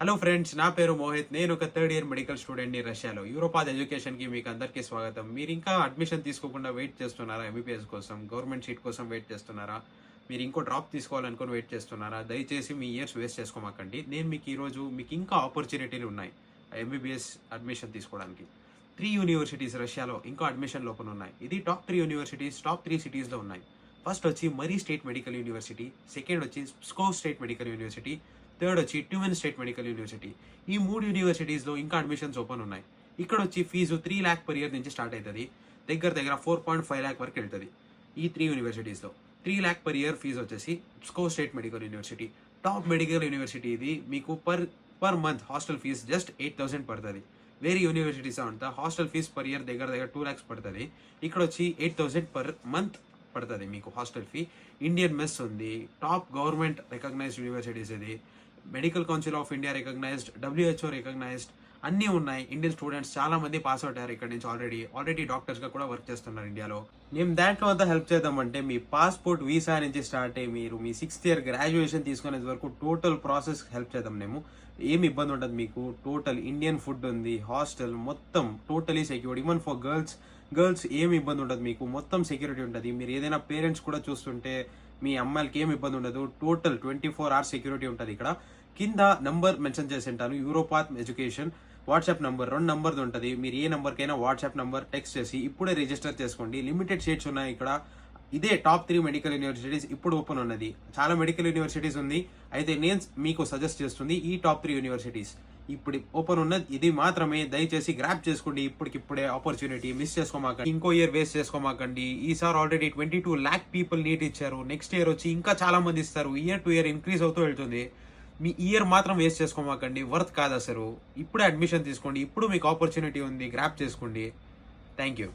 Hello friends, నా పేరు మోహిత్. నేను ఒక థర్డ్ ఇయర్ మెడికల్ స్టూడెంట్ ని రష్యాలో. యూరోపాద్ ఎడ్యుకేషన్ కి మీకు అందరికీ స్వాగతం. మీరు ఇంకా అడ్మిషన్ తీసుకోకుండా వెయిట్ చేస్తున్నారా? ఎంబీబీఎస్ కోసం, గవర్నమెంట్ సీట్ కోసం వెయిట్ చేస్తున్నారా? మీరు ఇంకో డ్రాప్ తీసుకోవాలనుకుని వెయిట్ చేస్తున్నారా? దయచేసి మీ ఇయర్స్ వేస్ట్ చేసుకోమాకండి. నేను మీకు ఈరోజు మీకు ఇంకా ఆపర్చునిటీలు ఉన్నాయి ఎంబీబీఎస్ అడ్మిషన్ తీసుకోవడానికి. 3 యూనివర్సిటీస్ రష్యాలో ఇంకా అడ్మిషన్ ఓపెన్ ఉన్నాయి. ఇది టాప్ 3 యూనివర్సిటీస్, టాప్ 3 సిటీస్లో ఉన్నాయి. ఫస్ట్ వచ్చి మరీ స్టేట్ మెడికల్ యూనివర్సిటీ, సెకండ్ వచ్చి స్కోవ్ స్టేట్ మెడికల్ యూనివర్సిటీ, థర్డ్ వచ్చి ట్యూమెన్ స్టేట్ మెడికల్ యూనివర్సిటీ. ఈ 3 యూనివర్సిటీస్లో ఇంకా అడ్మిషన్స్ ఓపెన్ ఉన్నాయి. ఇక్కడ వచ్చి ఫీజు 3 lakh per year నుంచి స్టార్ట్ అవుతుంది. దగ్గర 4.5 lakh వరకు వెళ్తుంది. ఈ 3 యూనివర్సిటీస్లో 3 lakh per year ఫీజు వచ్చేసి Pskov state medical university. Top medical university ఇది. మీకు per month hostel fee just 8,000 పడుతుంది. వేరే యూనివర్సిటీస్ అంతా హాస్టల్ ఫీజ్ పర్ ఇయర్ దగ్గర 2 lakhs పడుతుంది. ఇక్కడ వచ్చి 8,000 పర్ మంత్ పడుతుంది మీకు హాస్టల్ ఫీ. ఇండియన్ మెస్ ఉంది. టాప్ గవర్నమెంట్ రికగ్నైజ్డ్ యూనివర్సిటీస్ ఇది. Medical Council of India recognised, WHO recognised అన్నీ ఉన్నాయి. ఇండియన్ స్టూడెంట్స్ చాలా మంది పాస్ అవుట్ అయ్యారు ఇక్కడ నుంచి. ఆల్రెడీ డాక్టర్స్ గా కూడా వర్క్ చేస్తున్నారు ఇండియాలో. మేము దాంట్లో అంతా హెల్ప్ చేద్దామంటే మీ పాస్పోర్ట్, వీసా నుంచి స్టార్ట్ అయ్యి మీరు మీ 6th ఇయర్ గ్రాడ్యుయేషన్ తీసుకునే వరకు టోటల్ ప్రాసెస్ హెల్ప్ చేద్దాం మేము. ఏమి ఇబ్బంది ఉండదు మీకు. టోటల్ ఇండియన్ ఫుడ్ ఉంది, హాస్టల్ మొత్తం totally secured. Even for girls ఏమి ఇబ్బంది ఉండదు మీకు. మొత్తం సెక్యూరిటీ ఉంటుంది. మీరు ఏదైనా పేరెంట్స్ కూడా చూస్తుంటే మీ అమ్మాయిలకి ఏమి ఇబ్బంది ఉండదు. టోటల్ 24 hours సెక్యూరిటీ ఉంటుంది ఇక్కడ. కింద నంబర్ మెన్షన్ చేసి ఉంటాను, యూరోపాత్ ఎడ్యుకేషన్ వాట్సాప్ నంబర్ 2 నంబర్ది ఉంటుంది. మీరు ఏ నంబర్కైనా వాట్సాప్ నంబర్ టెక్స్ట్ చేసి ఇప్పుడే రిజిస్టర్ చేసుకోండి. లిమిటెడ్ సీట్స్ ఉన్నాయి ఇక్కడ. ఇదే టాప్ 3 మెడికల్ యూనివర్సిటీస్ ఇప్పుడు ఓపెన్ ఉన్నది. చాలా మెడికల్ యూనివర్సిటీస్ ఉంది, అయితే నేను మీకు సజెస్ట్ చేస్తుంది ఈ టాప్ 3 యూనివర్సిటీస్ ఇప్పుడు ఓపెన్ ఉన్నది. ఇది మాత్రమే. దయచేసి గ్రాప్ చేసుకోండి ఇప్పటికిప్పుడే ఆపర్చునిటీ. మిస్ చేసుకోమాకండి, ఇంకో ఇయర్ వేస్ట్ చేసుకోమాకండి. ఈసారి ఆల్రెడీ 22 lakh పీపుల్ నీట్ ఇచ్చారు. నెక్స్ట్ ఇయర్ వచ్చి ఇంకా చాలా మంది ఇస్తారు. ఇయర్ టు ఇయర్ ఇంక్రీజ్ అవుతూ వెళ్తుంది. మీ ఇయర్ మాత్రం వేస్ట్ చేసుకోమాకండి. వర్త్ కాదు అసలు. ఇప్పుడే అడ్మిషన్ తీసుకోండి. ఇప్పుడు మీకు ఆపర్చునిటీ ఉంది, గ్రాప్ చేసుకోండి. Thank you.